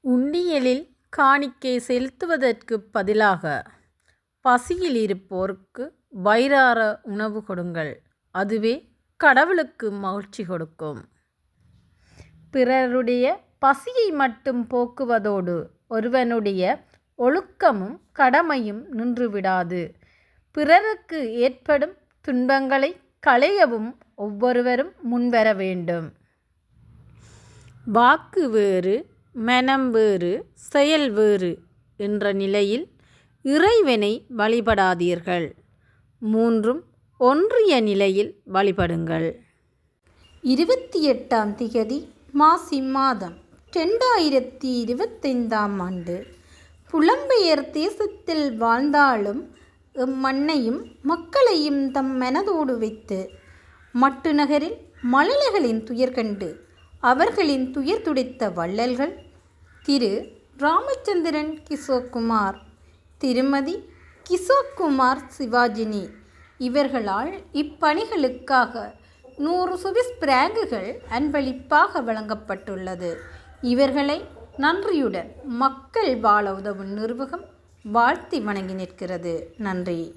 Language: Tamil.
உண்டியலில் காணிக்கை செலுத்துவதற்குப் பதிலாக பசியில் இருப்போருக்கு வயிறார உணவு கொடுங்கள். அதுவே கடவுளுக்கு மகிழ்ச்சி கொடுக்கும். பிறருடைய பசியை மட்டும் போக்குவதோடு ஒருவனுடைய ஒழுக்கமும் கடமையும் நின்றுவிடாது. பிறருக்கு ஏற்படும் துன்பங்களை களையவும் ஒவ்வொருவரும் முன்வர வேண்டும். வாக்கு வேறு, மனம் வேறு, செயல் வேறு என்ற நிலையில் இறைவனை வழிபடாதீர்கள். மூன்றும் ஒன்றிய நிலையில் வழிபடுங்கள். 28ஆம் திகதி மாசி மாதம் 2025ஆம் ஆண்டு. புலம்பெயர் தேசத்தில் வாழ்ந்தாலும் மண்ணையும் மக்களையும் தம் மனதோடு வைத்து மட்டு நகரில் மழலைகளின் துயர் கண்டு அவர்களின் துயர் துடைத்த வள்ளல்கள் திரு ராமச்சந்திரன் கிஷோக்குமார், திருமதி கிஷோக்குமார் சிவாஜினி இவர்களால் இப்பணிகளுக்காக 100 சுவிஸ் பிராங்குகள் அன்பளிப்பாக வழங்கப்பட்டுள்ளது. இவர்களை நன்றியுடன் மக்கள் வாழ உதவும் நிறுவனம் வாழ்த்தி வணங்கி நிற்கிறது. நன்றி.